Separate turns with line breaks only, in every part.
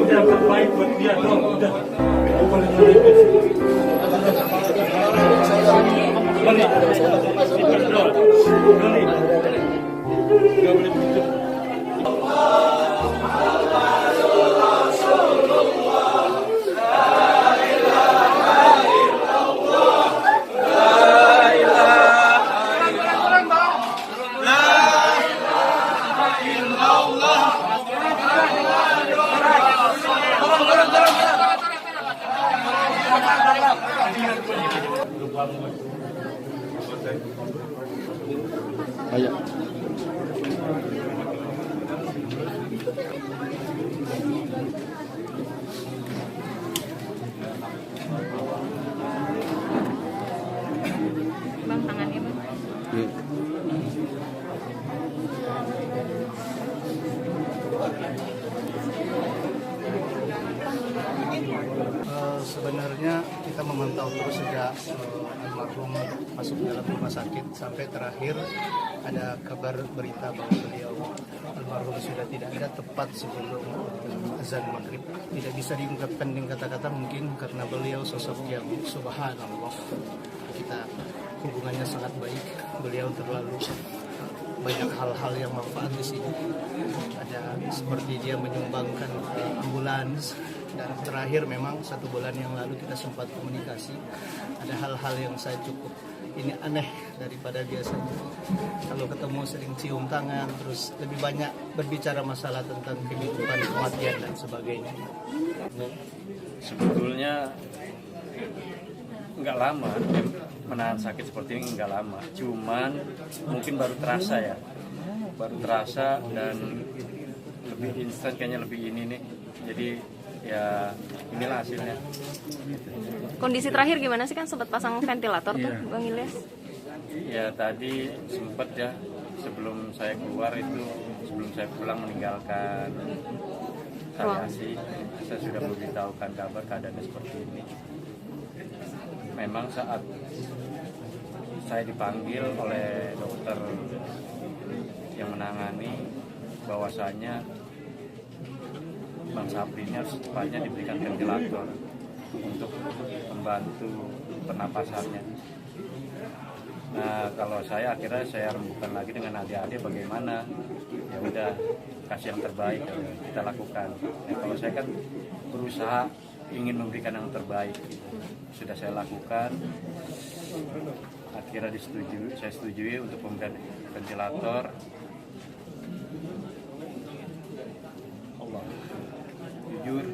Udah baik buat dia dong, udah.
Ayo.
Bang, tangannya bang.
Iya.
Sebenarnya kita memantau terus sejak almarhum masuk dalam rumah sakit sampai terakhir ada kabar berita bahwa beliau almarhum sudah tidak ada tepat sebelum azan maghrib. Tidak bisa diungkapkan dengan kata-kata mungkin karena beliau sosok yang subhanallah. Kita hubungannya sangat baik. Beliau terlalu banyak hal-hal yang manfaat di sini. Ada seperti dia menyumbangkan ambulans, dan terakhir memang 1 bulan yang lalu kita sempat komunikasi. Ada hal-hal yang saya cukup ini aneh daripada biasanya. Kalau ketemu sering cium tangan, terus lebih banyak berbicara masalah tentang kehidupan, kematian dan sebagainya.
Sebetulnya nggak lama menahan sakit seperti ini, nggak lama, cuman mungkin baru terasa ya, dan lebih instan kayaknya, lebih ini nih, jadi ya inilah hasilnya.
Kondisi terakhir gimana sih, kan sempat pasang ventilator tuh Bang Ilyas?
Ya tadi sempat ya, sebelum saya keluar itu, sebelum saya pulang meninggalkan saya sih, saya sudah memberitahukan kabar keadaannya seperti ini. Memang saat saya dipanggil oleh dokter yang menangani bahwasanya Bang Sapri ini harus secepatnya diberikan ventilator untuk membantu pernapasannya. Nah, kalau saya akhirnya saya rembukan lagi dengan adik-adik bagaimana, ya udah kasih yang terbaik kita lakukan. Ya, kalau saya kan berusaha ingin memberikan yang terbaik, sudah saya lakukan. Akhirnya saya setujui untuk pemberian ventilator. Allah, jujur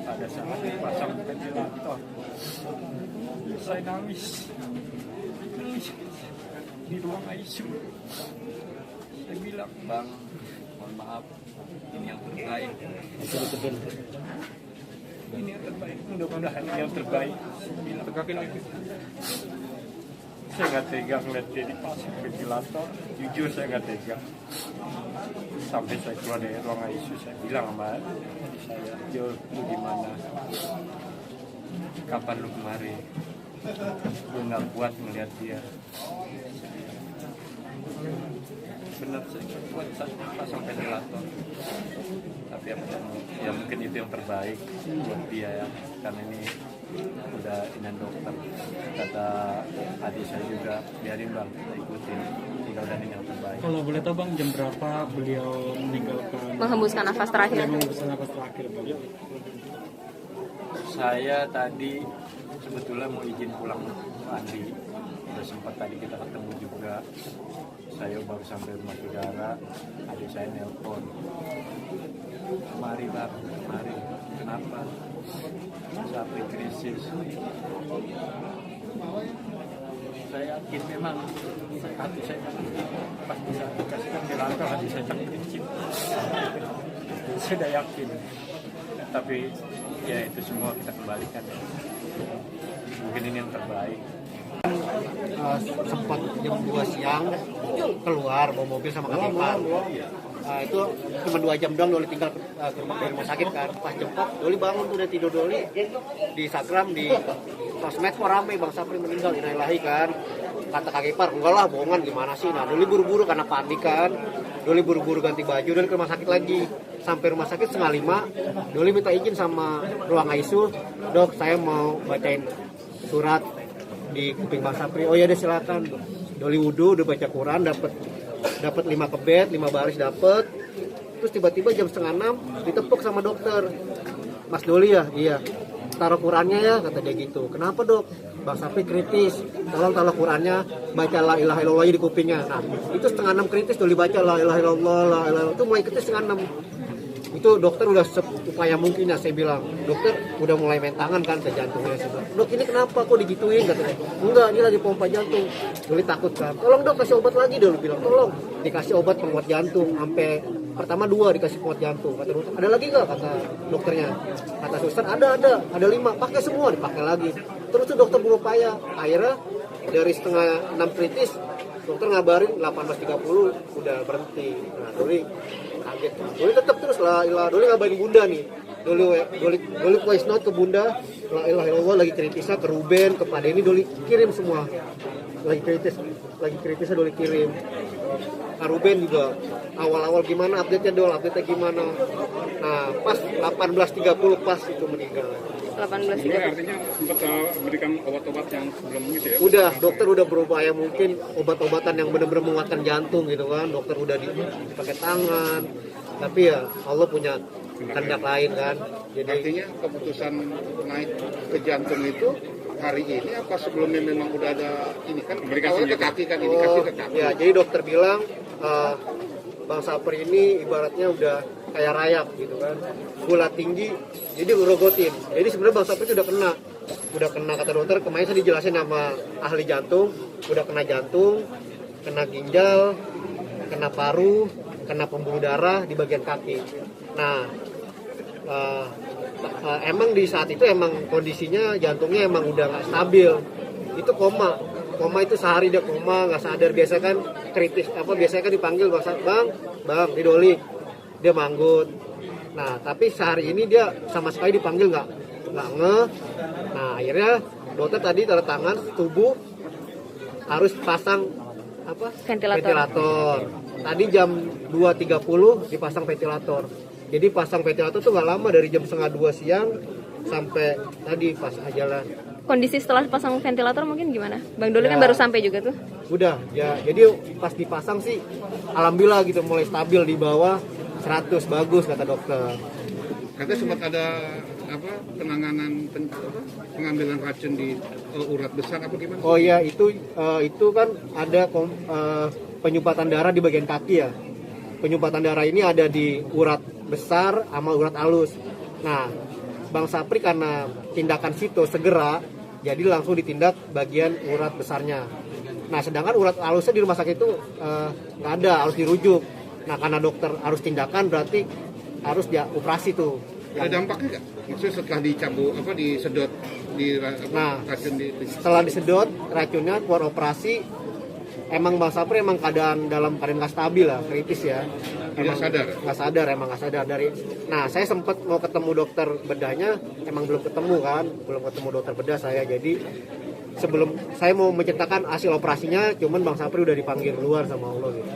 pada saat dipasang ventilator saya nangis di ruang ICU. Saya bilang, Bang, mohon maaf, ini yang terbaik. Ini yang terbaik, mudah-mudahan yang terbaik. Tegakkan lagi. Saya nggak tega ngeliat dia dipasang ventilator. Jujur saya nggak tega. Sampai saya keluar dari ruang ICU, saya bilang sama saya, Jo, lu gimana? Kapan lu kemari? Lu nggak kuat melihat dia. Benar, saya nggak kuat pasang ventilator. Tapi ya mungkin itu yang terbaik buat dia ya, karena ini udah inan dokter. Kata adik saya juga, biarin Bang, kita ikutin, mudah-mudahan ini yang terbaik.
Kalau boleh tahu Bang, jam berapa beliau meninggalkan,
Menghembuskan nafas terakhir?
Menghembuskan nafas terakhir Bang.
Saya tadi sebetulnya mau izin pulang mandi, udah sempat tadi kita ketemu juga. Saya baru sampai rumah saudara, adik saya nelpon, mari Bang, mari. Kenapa? Sampai krisis. Saya yakin memang hati saya pasti bisa dikasihkan ventilator, hati saya sangat kecil. Saya sudah yakin. Tapi ya itu semua kita kembalikan. Mungkin ini yang terbaik.
sempat jam 2 siang keluar bawa mobil sama kakak ipar. Itu cuma 2 jam doang Doli tinggal ke rumah sakit kan. Pas jam 4 Doli bangun tuh udah tidur Doli di Instagram di sosmed kok rame Bang Sapri meninggal innalillahi kan. Kata kakak ipar enggak lah bohongan gimana sih. Nah Doli buru-buru karena panik kan. Doli buru-buru ganti baju Doli ke rumah sakit lagi. Sampai rumah sakit 4:30 Doli minta izin sama ruang ICU, dok saya mau bacain surat di kuping Bang Sapri. Oh ya deh silakan. Doli wudhu udah baca Quran dapat 5 kebet 5 baris dapat. Terus tiba-tiba jam 5:30 ditepuk sama dokter. Mas Doli ya, iya. Taruh Qurannya ya kata dia gitu. Kenapa dok? Bang Sapri kritis. Tolong taruh Qurannya, baca la ilaha illallah di kupingnya. Nah itu 5:30 kritis Doli baca la ilaha illallah, la ilaha illallah. Itu mulai kritis 5:30. Itu dokter udah supaya mungkin ya saya bilang dokter udah mulai main tangan kan ke jantungnya sih. Dok ini kenapa kok digituin katanya. Enggak ini lagi pompa jantung. Doli takut kan. Tolong dok kasih obat lagi Doli bilang tolong dikasih obat penguat jantung sampai pertama 2 dikasih penguat jantung. Kata dokter ada lagi nggak kata dokternya. Kata suster ada 5 pakai semua dipakai lagi. Terus tuh dokter berupaya akhirnya dari 5:30 kritis dokter ngabarin 18:30 udah berhenti. Nah Doli kaget. Doli tetap terus la ilah. Doli ngabarin bunda nih. Doli voice note ke bunda. La ilaha illallah lagi kritisnya ke Ruben, ke Pak Denny Doli kirim semua. Lagi kritisnya Doli kirim. Kak Ruben juga awal-awal gimana update-nya update-nya gimana. Nah pas 18:30 pas itu meninggal.
18
Ini artinya sempat memberikan obat-obat yang sebelum itu ya?
Udah, dokter udah berupaya mungkin obat-obatan yang benar-benar menguatkan jantung gitu kan. Dokter udah dipakai tangan. Tapi ya Allah punya kehendak lain kan. Jadi
Artinya keputusan naik ke jantung itu hari ini apa sebelumnya memang udah ada ini kan awalnya ke kaki kan indikasi ke kaki.
ya jadi dokter bilang Bang Sapri ini ibaratnya udah kayak rayap gitu kan. Gula tinggi jadi urogotin. Jadi sebenarnya Bang Sapri itu udah kena kata dokter kemarin saya dijelasin sama ahli jantung, udah kena jantung, kena ginjal, kena paru, kena pembuluh darah di bagian kaki. Nah, emang di saat itu emang kondisinya jantungnya emang udah nggak stabil. Itu koma itu sehari dia koma nggak sadar. Biasa kan kritis biasanya kan dipanggil bang di Doli dia manggut. Nah tapi sehari ini dia sama sekali dipanggil nggak ngeh. Nah akhirnya dokter tadi tanda tangan tubuh harus pasang ventilator. Tadi jam 2:30 dipasang ventilator. Jadi pasang ventilator tuh nggak lama dari jam 1:30 siang sampai tadi pas ajalan.
Kondisi setelah pasang ventilator mungkin gimana? Bang Doli kan baru sampai juga tuh.
Udah ya, jadi pas dipasang sih alhamdulillah gitu mulai stabil di bawah 100 bagus kata dokter.
Katanya sempat ada penanganan pengambilan racun di urat besar apa gimana?
Oh iya itu kan ada penyumbatan darah di bagian kaki ya. Penyumbatan darah ini ada di urat besar sama urat halus. Nah, Bang Sapri karena tindakan situ segera, jadi langsung ditindak bagian urat besarnya. Nah, sedangkan urat halusnya di rumah sakit itu nggak ada, harus dirujuk. Nah, karena dokter harus tindakan berarti harus dia operasi tuh.
Ada dampaknya nggak? Maksudnya setelah dicabut disedot racun
setelah disedot racunnya keluar operasi. Emang Bang Sapri emang dalam keadaan nggak stabil lah, kritis ya.
Nggak sadar dari. Nah saya sempat mau ketemu dokter bedahnya, emang belum ketemu dokter bedah saya. Jadi sebelum saya mau menceritakan hasil operasinya, cuman Bang Sapri udah dipanggil keluar sama Allah gitu.